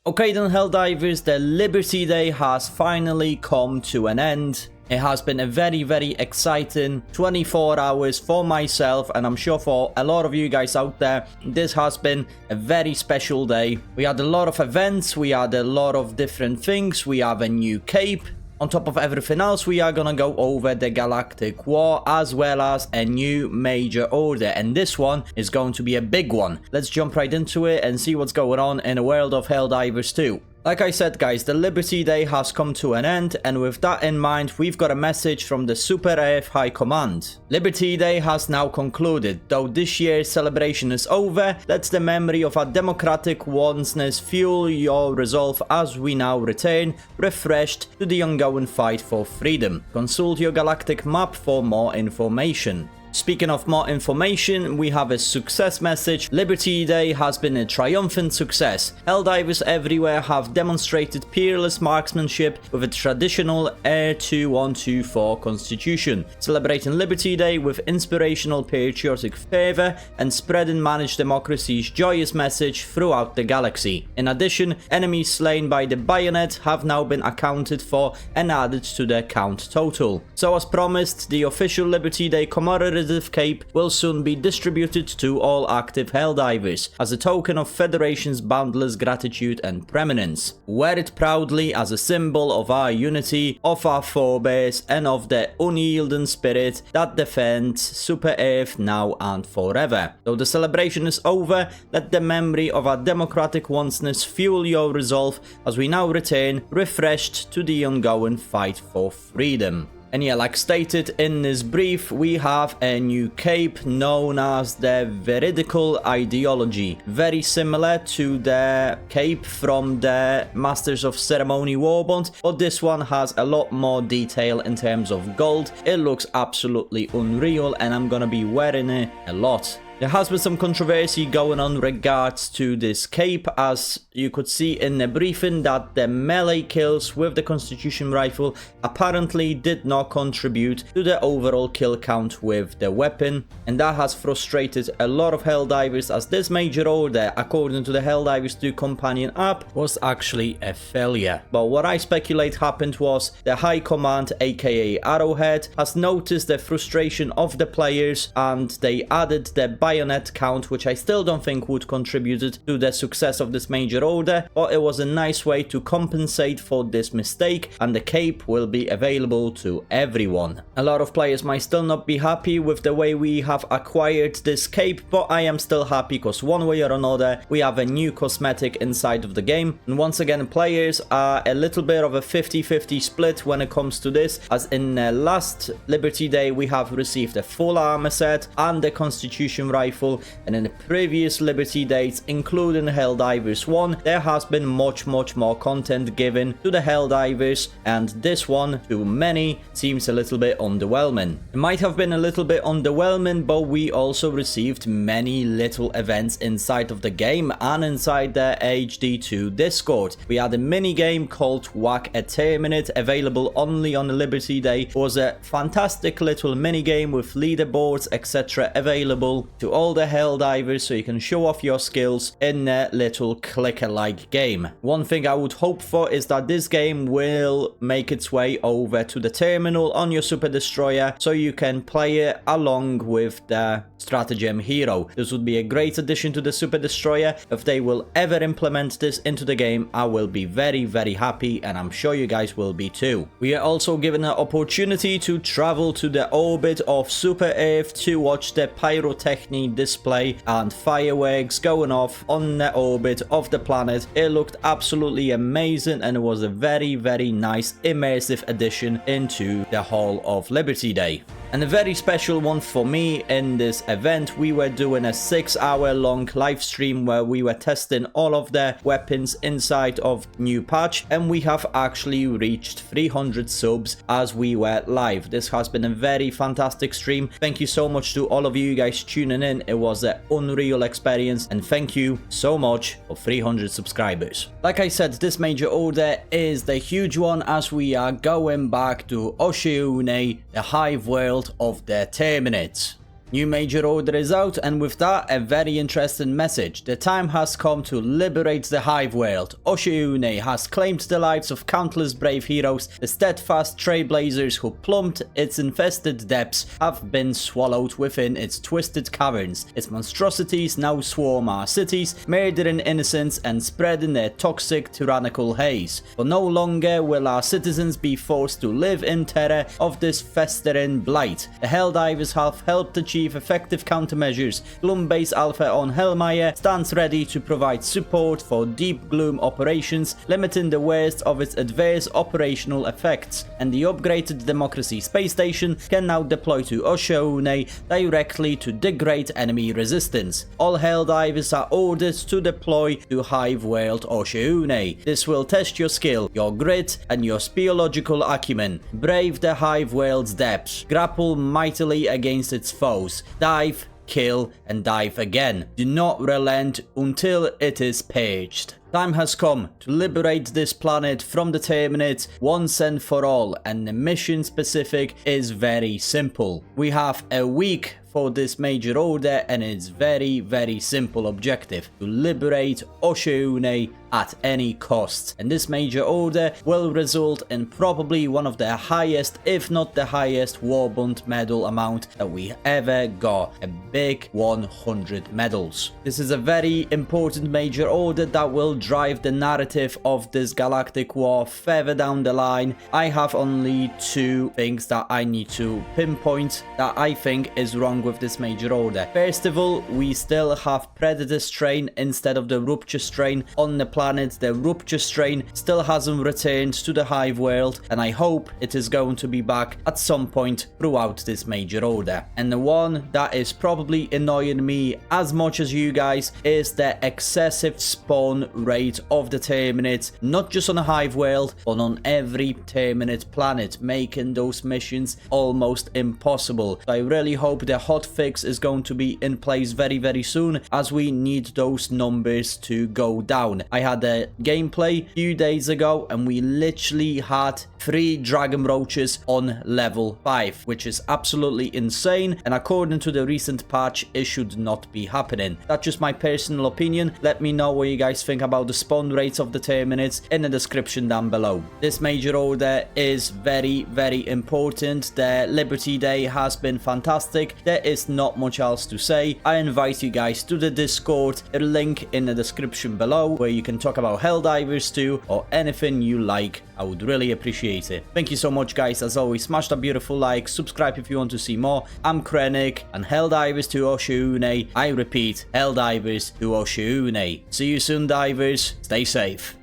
Okay then, Helldivers, the Liberty Day has finally come to an end. It has been a very exciting 24 hours for myself, and I'm sure for a lot of you guys out there, this has been a very special day. We had a lot of events, we had a lot of different things, we have a new cape. On top of everything else, we are gonna go over the Galactic War as well as a new major order, and this one is going to be a big one. Let's jump right into it and see what's going on in the world of Helldivers 2. Like I said guys, the Liberty Day has come to an end, and with that in mind, we've got a message from the Super AF High Command. Liberty Day has now concluded. Though this year's celebration is over, let the memory of our democratic oneness fuel your resolve as we now return, refreshed, to the ongoing fight for freedom. Consult your galactic map for more information. Speaking of more information, we have a success message. Liberty Day has been a triumphant success. Helldivers everywhere have demonstrated peerless marksmanship with a traditional Air 2124 constitution, celebrating Liberty Day with inspirational patriotic fervor and spreading managed democracy's joyous message throughout the galaxy. In addition, enemies slain by the bayonet have now been accounted for and added to the count total. So as promised, the official Liberty Day commemorative cape will soon be distributed to all active Helldivers as a token of Federation's boundless gratitude and preeminence. Wear it proudly as a symbol of our unity, of our forebears, and of the unyielding spirit that defends Super Earth now and forever. Though the celebration is over, let the memory of our democratic oneness fuel your resolve as we now return, refreshed, to the ongoing fight for freedom. And yeah, like stated in this brief, we have a new cape known as the Veridical Ideology. Very similar to the cape from the Masters of Ceremony Warband, but this one has a lot more detail in terms of gold. It looks absolutely unreal, and I'm gonna be wearing it a lot. There has been some controversy going on regards to this cape, as you could see in the briefing that the melee kills with the Constitution rifle apparently did not contribute to the overall kill count with the weapon, and that has frustrated a lot of Helldivers, as this major order, according to the Helldivers 2 companion app, was actually a failure. But what I speculate happened was the High Command, aka Arrowhead, has noticed the frustration of the players, and they added the bayonet count, which I still don't think would contribute to the success of this major order, but it was a nice way to compensate for this mistake, and the cape will be available to everyone. A lot of players might still not be happy with the way we have acquired this cape, but I am still happy because one way or another we have a new cosmetic inside of the game. And once again, players are a little bit of a 50-50 split when it comes to this, as in the last Liberty Day we have received a full armor set and the Constitution rifle, and in the previous Liberty Days, including Helldivers 1, there has been much more content given to the Helldivers, and this one, to many, seems a little bit underwhelming. It might have been a little bit underwhelming, but we also received many little events inside of the game and inside the HD2 Discord. We had a mini game called Whack a Terminate, available only on the Liberty Day. It was a fantastic little mini game with leaderboards, etc. available to all the Helldivers, so you can show off your skills in a little clicker-like game. One thing I would hope for is that this game will make its way over to the terminal on your Super Destroyer, so you can play it along with the Stratagem Hero. This would be a great addition to the Super Destroyer. If they will ever implement this into the game, I will be very happy, and I'm sure you guys will be too. We are also given an opportunity to travel to the orbit of Super Earth to watch the pyrotechnic display and fireworks going off on the orbit of the planet. It looked absolutely amazing, and it was a very nice immersive addition into the whole of Liberty Day. And a very special one for me in this event, we were doing a 6-hour long live stream where we were testing all of the weapons inside of new patch, and we have actually reached 300 subs as we were live. This has been a very fantastic stream. Thank you so much to all of you guys tuning in. It was an unreal experience, and thank you so much for 300 subscribers. Like I said, this major order is the huge one, as we are going back to Oshiune, the Hive world of the Terminates. New major order is out, and with that, a very interesting message. The time has come to liberate the Hive world. Oshiune has claimed the lives of countless brave heroes. The steadfast trailblazers who plumbed its infested depths have been swallowed within its twisted caverns. Its monstrosities now swarm our cities, murdering innocents and spreading their toxic, tyrannical haze. For no longer will our citizens be forced to live in terror of this festering blight. The Helldivers have helped achieve effective countermeasures. Gloom Base Alpha on Hellmire stands ready to provide support for deep Gloom operations, limiting the worst of its adverse operational effects, and the upgraded Democracy space station can now deploy to Oshiune directly to degrade enemy resistance. All Helldivers are ordered to deploy to Hive World Oshiune. This will test your skill, your grit, and your speological acumen. Brave the Hive World's depths. Grapple mightily against its foes. Dive, kill, and dive again. Do not relent until it is purged. Time has come to liberate this planet from the Terminates once and for all, and the mission specific is very simple. We have a week for this major order, and it's very simple objective: to liberate Oshiune at any cost. And this major order will result in probably one of the highest, if not the highest, Warband medal amount that we ever got. A big 100 medals. This is a very important major order that will drive the narrative of this galactic war further down the line. I have only two things that I need to pinpoint that I think is wrong with this major order. First of all, we still have Predator strain instead of the Rupture strain on the planet. The Rupture strain still hasn't returned to the Hive world, and I hope it is going to be back at some point throughout this major order. And the one that is probably annoying me as much as you guys is the excessive spawn rate of the Terminates, not just on the Hive world, but on every Terminate planet, making those missions almost impossible. So I really hope the hotfix is going to be in place very soon, as we need those numbers to go down. I had a gameplay a few days ago, and we literally had 3 dragon roaches on level 5, which is absolutely insane, and according to the recent patch, it should not be happening. That's just my personal opinion. Let me know what you guys think about the spawn rates of the Terminates in the description down below. This major order is very important. The Liberty Day has been fantastic. There is not much else to say. I invite you guys to the Discord, a link in the description below, where you can talk about Helldivers 2 or anything you like. I would really appreciate it. Thank you so much, guys. As always, smash that beautiful like, subscribe if you want to see more. I'm Krennic, and Helldivers to Oshiune. I repeat, Helldivers to Oshiune. See you soon, divers. Stay safe.